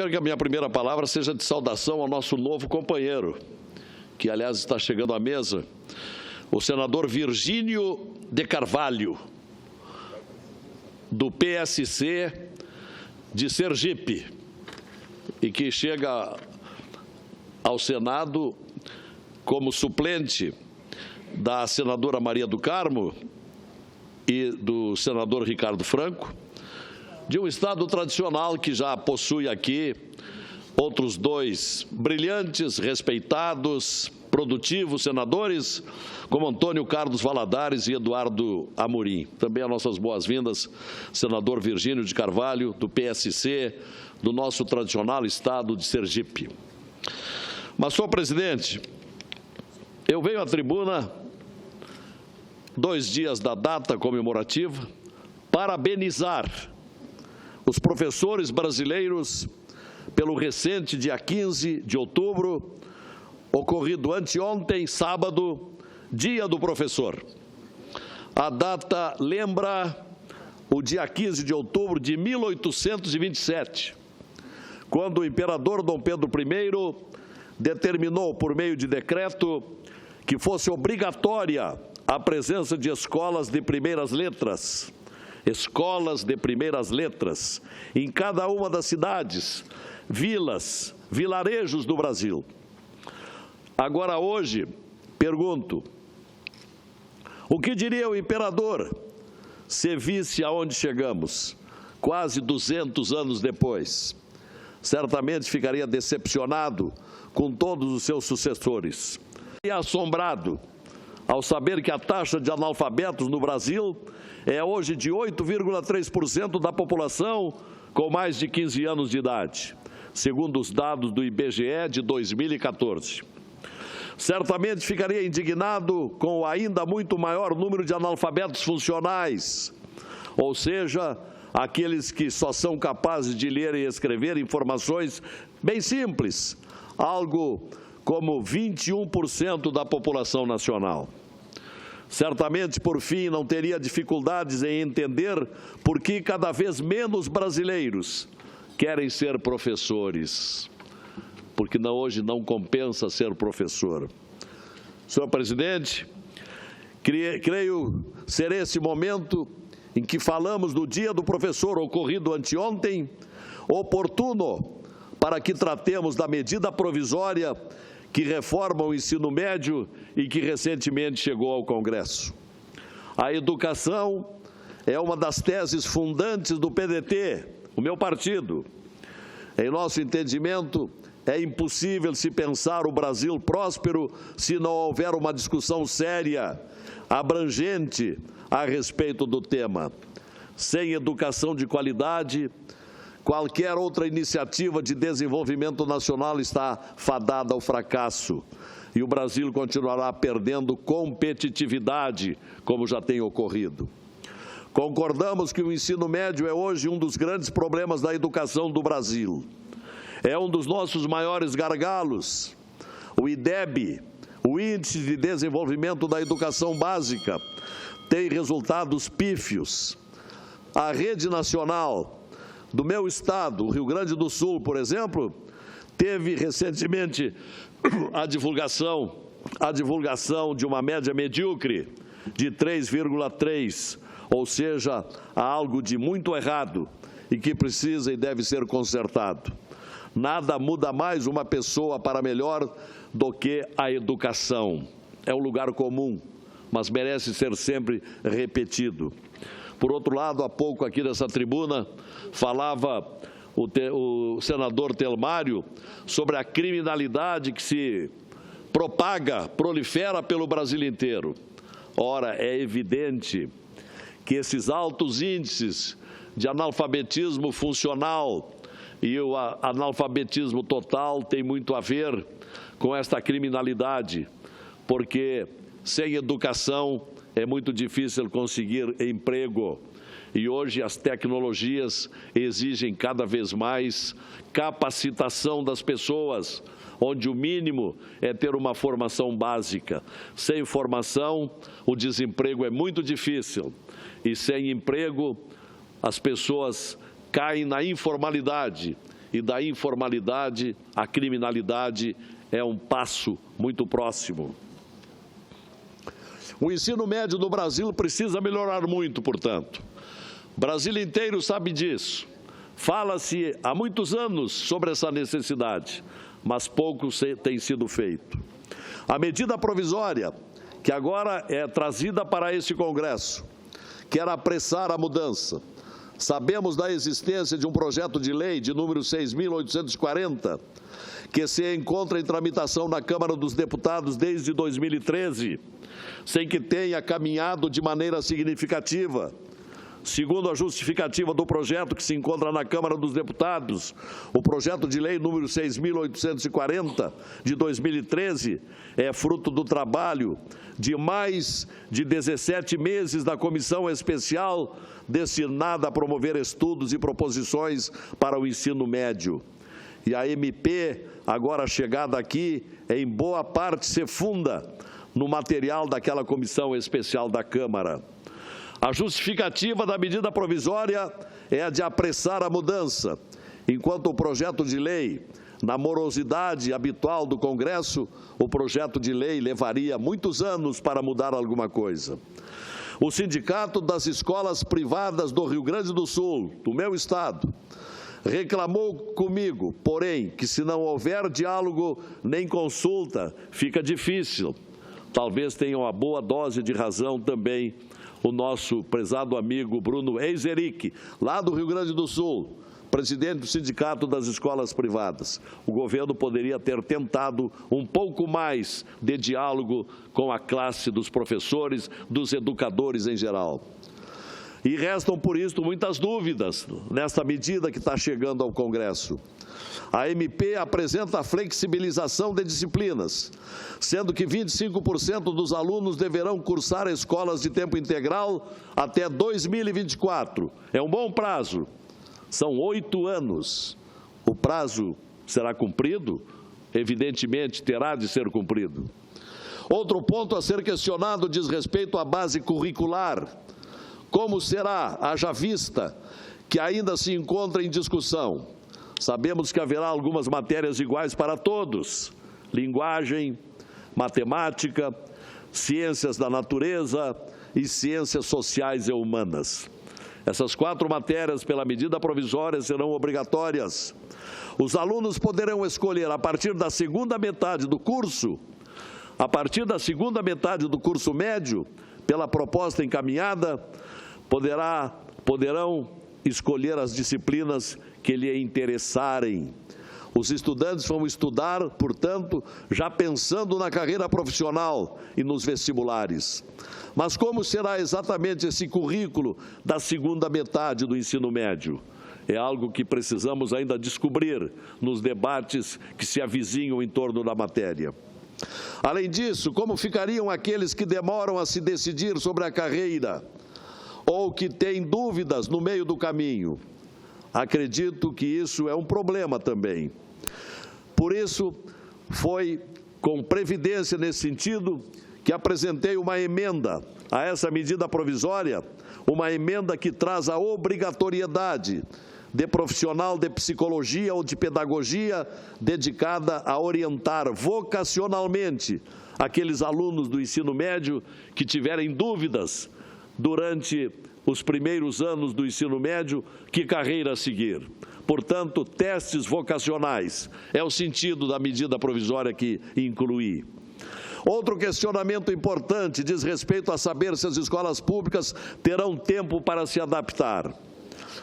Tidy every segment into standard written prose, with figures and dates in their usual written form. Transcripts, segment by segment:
quero que a minha primeira palavra seja de saudação ao nosso novo companheiro, que, aliás, está chegando à mesa, o senador Virgínio de Carvalho, do PSC de Sergipe, e que chega ao Senado como suplente da senadora Maria do Carmo e do senador Ricardo Franco, de um Estado tradicional que já possui aqui outros dois brilhantes, respeitados, produtivos senadores, como Antônio Carlos Valadares e Eduardo Amorim. Também as nossas boas-vindas, senador Virgínio de Carvalho, do PSC, do nosso tradicional Estado de Sergipe. Mas, senhor presidente, eu venho à tribuna 2 dias da data comemorativa parabenizar os professores brasileiros pelo recente dia 15 de outubro, ocorrido anteontem, sábado, Dia do Professor. A data lembra o dia 15 de outubro de 1827, quando o imperador Dom Pedro I determinou, por meio de decreto, que fosse obrigatória a presença de escolas de primeiras letras, em cada uma das cidades, vilas, vilarejos do Brasil. Agora, hoje, pergunto, o que diria o imperador se visse aonde chegamos, quase 200 anos depois? Certamente ficaria decepcionado com todos os seus sucessores. E assombrado ao saber que a taxa de analfabetos no Brasil é hoje de 8,3% da população com mais de 15 anos de idade, segundo os dados do IBGE de 2014. Certamente ficaria indignado com o ainda muito maior número de analfabetos funcionais, ou seja, aqueles que só são capazes de ler e escrever informações bem simples, algo como 21% da população nacional. Certamente, por fim, não teria dificuldades em entender por que cada vez menos brasileiros querem ser professores, porque hoje não compensa ser professor. Senhor presidente, creio ser esse momento em que falamos do Dia do Professor ocorrido anteontem, oportuno para que tratemos da medida provisória que reforma o ensino médio e que recentemente chegou ao Congresso. A educação é uma das teses fundantes do PDT, o meu partido. Em nosso entendimento, é impossível se pensar o Brasil próspero se não houver uma discussão séria, abrangente a respeito do tema. Sem educação de qualidade, qualquer outra iniciativa de desenvolvimento nacional está fadada ao fracasso e o Brasil continuará perdendo competitividade, como já tem ocorrido. Concordamos que o ensino médio é hoje um dos grandes problemas da educação do Brasil. É um dos nossos maiores gargalos. O IDEB, o Índice de Desenvolvimento da Educação Básica, tem resultados pífios. A rede nacional do meu estado, o Rio Grande do Sul, por exemplo, teve recentemente a divulgação de uma média medíocre de 3,3, ou seja, há algo de muito errado e que precisa e deve ser consertado. Nada muda mais uma pessoa para melhor do que a educação. É um lugar comum, mas merece ser sempre repetido. Por outro lado, há pouco aqui nessa tribuna, falava o senador Telmário sobre a criminalidade que se propaga, prolifera pelo Brasil inteiro. Ora, é evidente que esses altos índices de analfabetismo funcional e o analfabetismo total têm muito a ver com esta criminalidade, porque sem educação é muito difícil conseguir emprego. E hoje as tecnologias exigem cada vez mais capacitação das pessoas, onde o mínimo é ter uma formação básica. Sem formação, o desemprego é muito difícil. E sem emprego, as pessoas caem na informalidade e da informalidade à criminalidade é um passo muito próximo. O ensino médio do Brasil precisa melhorar muito, portanto. O Brasil inteiro sabe disso. Fala-se há muitos anos sobre essa necessidade, mas pouco tem sido feito. A medida provisória, que agora é trazida para esse Congresso, quer apressar a mudança. Sabemos da existência de um projeto de lei de número 6.840, que se encontra em tramitação na Câmara dos Deputados desde 2013, sem que tenha caminhado de maneira significativa. Segundo a justificativa do projeto que se encontra na Câmara dos Deputados, o projeto de lei número 6.840 de 2013 é fruto do trabalho de mais de 17 meses da Comissão Especial destinada a promover estudos e proposições para o ensino médio. E a MP, agora chegada aqui, em boa parte se funda no material daquela Comissão Especial da Câmara. A justificativa da medida provisória é a de apressar a mudança, enquanto o projeto de lei, na morosidade habitual do Congresso, o projeto de lei levaria muitos anos para mudar alguma coisa. O Sindicato das Escolas Privadas do Rio Grande do Sul, do meu estado, reclamou comigo, porém, que se não houver diálogo nem consulta, fica difícil. Talvez tenha uma boa dose de razão também o nosso prezado amigo Bruno Eizeric, lá do Rio Grande do Sul, presidente do Sindicato das Escolas Privadas. O governo poderia ter tentado um pouco mais de diálogo com a classe dos professores, dos educadores em geral. E restam, por isso, muitas dúvidas nesta medida que está chegando ao Congresso. A MP apresenta a flexibilização de disciplinas, sendo que 25% dos alunos deverão cursar escolas de tempo integral até 2024. É um bom prazo. São 8 anos. O prazo será cumprido? Evidentemente, terá de ser cumprido. Outro ponto a ser questionado diz respeito à base curricular. Como será, haja vista, que ainda se encontra em discussão? Sabemos que haverá algumas matérias iguais para todos: linguagem, matemática, ciências da natureza e ciências sociais e humanas. Essas 4 matérias, pela medida provisória, serão obrigatórias. Os alunos poderão escolher, a partir da segunda metade do curso, médio, pela proposta encaminhada, poderão escolher as disciplinas que lhe interessarem. Os estudantes vão estudar, portanto, já pensando na carreira profissional e nos vestibulares. Mas como será exatamente esse currículo da segunda metade do ensino médio? É algo que precisamos ainda descobrir nos debates que se avizinham em torno da matéria. Além disso, como ficariam aqueles que demoram a se decidir sobre a carreira ou que têm dúvidas no meio do caminho? Acredito que isso é um problema também. Por isso, foi com previdência nesse sentido que apresentei uma emenda a essa medida provisória, uma emenda que traz a obrigatoriedade de profissional de psicologia ou de pedagogia dedicada a orientar vocacionalmente aqueles alunos do ensino médio que tiverem dúvidas durante os primeiros anos do ensino médio, que carreira seguir. Portanto, testes vocacionais é o sentido da medida provisória que incluí. Outro questionamento importante diz respeito a saber se as escolas públicas terão tempo para se adaptar.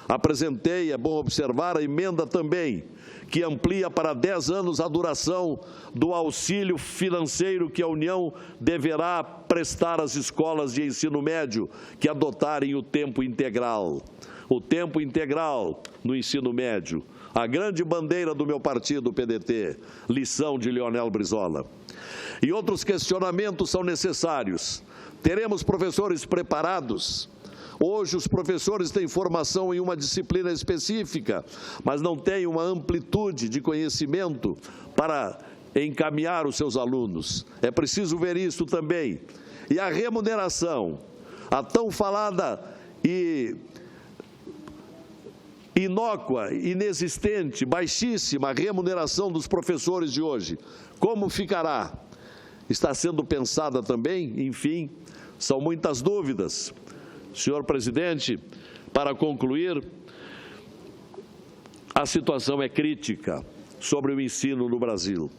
Apresentei, é bom observar, a emenda também, que amplia para 10 anos a duração do auxílio financeiro que a União deverá prestar às escolas de ensino médio que adotarem o tempo integral. O tempo integral no ensino médio, a grande bandeira do meu partido, o PDT, lição de Leonel Brizola. E outros questionamentos são necessários. Teremos professores preparados? Hoje, os professores têm formação em uma disciplina específica, mas não têm uma amplitude de conhecimento para encaminhar os seus alunos. É preciso ver isso também. E a remuneração, a tão falada e inócua, inexistente, baixíssima remuneração dos professores de hoje, como ficará? Está sendo pensada também? Enfim, são muitas dúvidas. Senhor presidente, para concluir, a situação é crítica sobre o ensino no Brasil.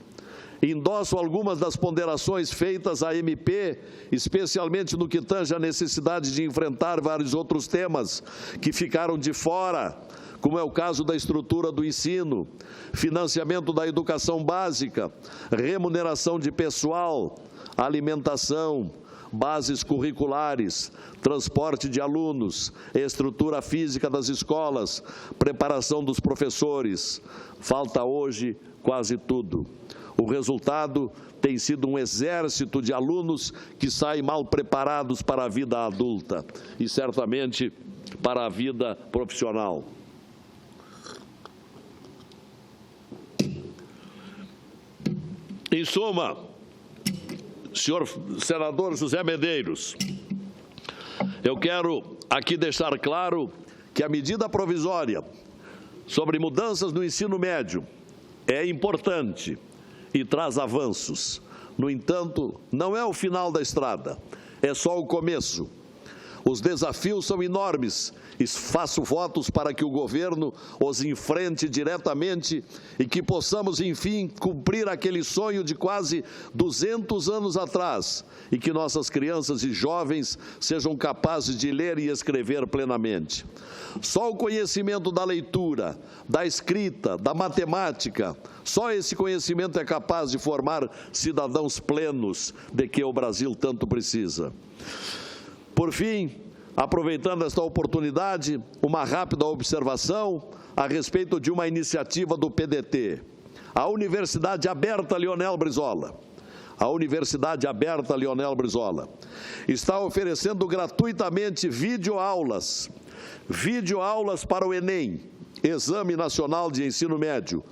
Endosso algumas das ponderações feitas à MP, especialmente no que tange à necessidade de enfrentar vários outros temas que ficaram de fora, como é o caso da estrutura do ensino, financiamento da educação básica, remuneração de pessoal, alimentação, bases curriculares, transporte de alunos, estrutura física das escolas, preparação dos professores. Falta hoje quase tudo. O resultado tem sido um exército de alunos que saem mal preparados para a vida adulta e, certamente, para a vida profissional. Em suma, senhor senador José Medeiros, eu quero aqui deixar claro que a medida provisória sobre mudanças no ensino médio é importante e traz avanços. No entanto, não é o final da estrada, é só o começo. Os desafios são enormes e faço votos para que o governo os enfrente diretamente e que possamos, enfim, cumprir aquele sonho de quase 200 anos atrás e que nossas crianças e jovens sejam capazes de ler e escrever plenamente. Só o conhecimento da leitura, da escrita, da matemática, só esse conhecimento é capaz de formar cidadãos plenos de que o Brasil tanto precisa. Por fim, aproveitando esta oportunidade, uma rápida observação a respeito de uma iniciativa do PDT. A Universidade Aberta Leonel Brizola. A Universidade Aberta Leonel Brizola está oferecendo gratuitamente videoaulas para o Enem, Exame Nacional de Ensino Médio,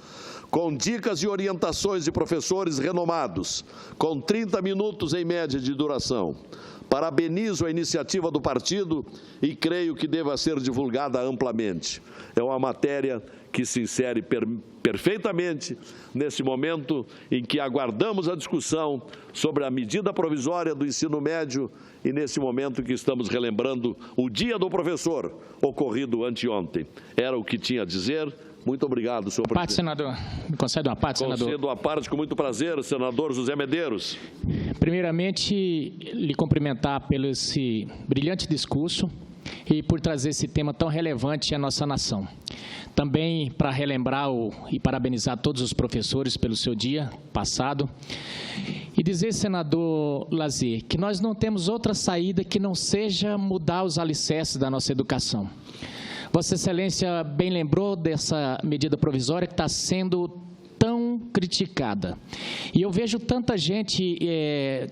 com dicas e orientações de professores renomados, com 30 minutos em média de duração. Parabenizo a iniciativa do partido e creio que deva ser divulgada amplamente. É uma matéria que se insere perfeitamente nesse momento em que aguardamos a discussão sobre a medida provisória do ensino médio e nesse momento que estamos relembrando o Dia do Professor, ocorrido anteontem. Era o que tinha a dizer. Muito obrigado, senhor presidente. Senador. Me concede uma parte, senador? Concedo a parte com muito prazer, senador José Medeiros. Primeiramente, lhe cumprimentar pelo esse brilhante discurso e por trazer esse tema tão relevante à nossa nação. Também para relembrar e parabenizar todos os professores pelo seu dia passado. E dizer, senador Lazier, que nós não temos outra saída que não seja mudar os alicerces da nossa educação. Vossa Excelência bem lembrou dessa medida provisória que está sendo tão criticada. E eu vejo tanta gente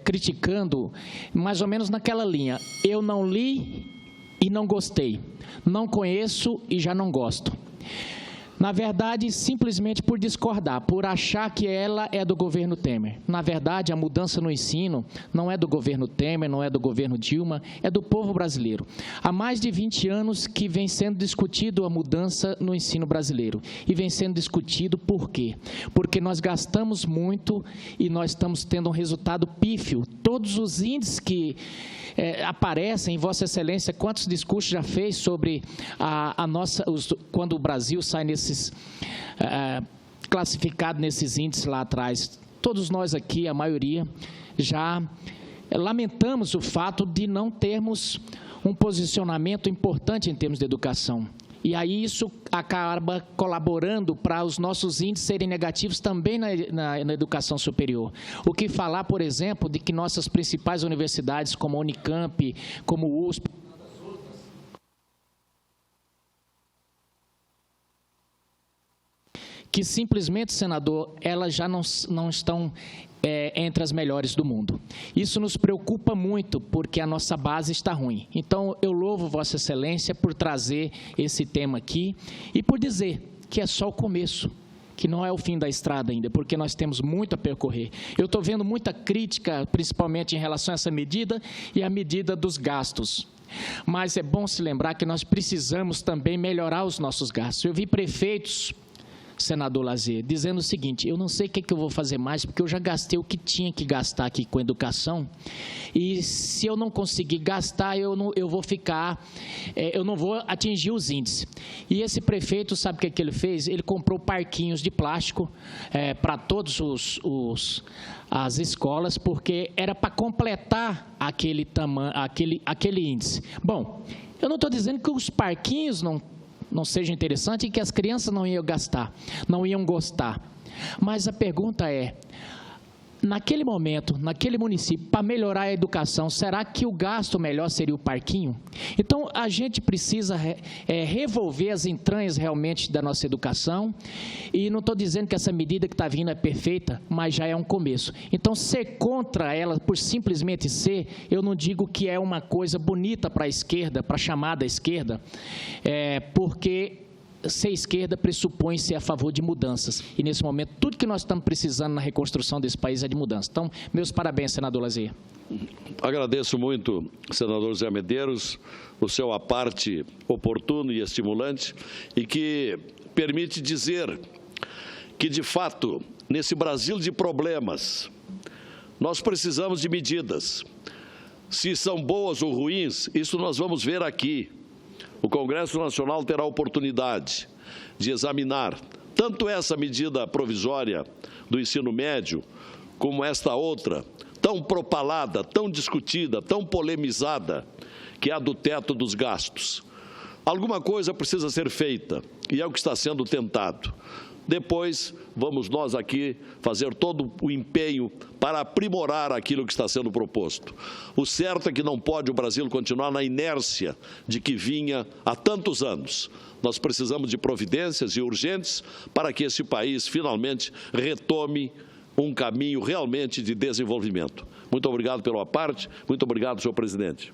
criticando mais ou menos naquela linha. Eu não li e não gostei. Não conheço e já não gosto. Na verdade, simplesmente por discordar, por achar que ela é do governo Temer. Na verdade, a mudança no ensino não é do governo Temer, não é do governo Dilma, é do povo brasileiro. Há mais de 20 anos que vem sendo discutido a mudança no ensino brasileiro. E vem sendo discutido por quê? Porque nós gastamos muito e nós estamos tendo um resultado pífio. Todos os índices que aparecem, Vossa Excelência, quantos discursos já fez sobre quando o Brasil sai classificado nesses índices lá atrás. Todos nós aqui, a maioria, já lamentamos o fato de não termos um posicionamento importante em termos de educação. E aí isso acaba colaborando para os nossos índices serem negativos também na educação superior. O que falar, por exemplo, de que nossas principais universidades, como a Unicamp, como o USP, que simplesmente, senador, elas já não estão entre as melhores do mundo. Isso nos preocupa muito, porque a nossa base está ruim. Então, eu louvo Vossa Excelência por trazer esse tema aqui e por dizer que é só o começo, que não é o fim da estrada ainda, porque nós temos muito a percorrer. Eu estou vendo muita crítica, principalmente em relação a essa medida e a medida dos gastos. Mas é bom se lembrar que nós precisamos também melhorar os nossos gastos. Eu vi prefeitos, senador Lazier, dizendo o seguinte: eu não sei o que eu vou fazer mais, porque eu já gastei o que tinha que gastar aqui com educação, e se eu não conseguir gastar, eu não vou atingir os índices. E esse prefeito, sabe o que ele fez? Ele comprou parquinhos de plástico para todos as escolas, porque era para completar aquele índice. Bom, eu não estou dizendo que os parquinhos não seja interessante e que as crianças não iam gostar. Mas a pergunta é, naquele momento, naquele município, para melhorar a educação, será que o gasto melhor seria o parquinho? Então, a gente precisa revolver as entranhas realmente da nossa educação, e não estou dizendo que essa medida que está vindo é perfeita, mas já é um começo. Então, ser contra ela, por simplesmente ser, eu não digo que é uma coisa bonita para a esquerda, para a chamada esquerda, porque ser esquerda pressupõe ser a favor de mudanças. E, nesse momento, tudo que nós estamos precisando na reconstrução desse país é de mudança. Então, meus parabéns, senador Lazier. Agradeço muito, senador Zé Medeiros, o seu aparte oportuno e estimulante, e que permite dizer que, de fato, nesse Brasil de problemas, nós precisamos de medidas. Se são boas ou ruins, isso nós vamos ver aqui. O Congresso Nacional terá a oportunidade de examinar tanto essa medida provisória do ensino médio, como esta outra, tão propalada, tão discutida, tão polemizada, que é a do teto dos gastos. Alguma coisa precisa ser feita, e é o que está sendo tentado. Depois, vamos nós aqui fazer todo o empenho para aprimorar aquilo que está sendo proposto. O certo é que não pode o Brasil continuar na inércia de que vinha há tantos anos. Nós precisamos de providências e urgentes para que esse país finalmente retome um caminho realmente de desenvolvimento. Muito obrigado pela parte, muito obrigado, senhor presidente.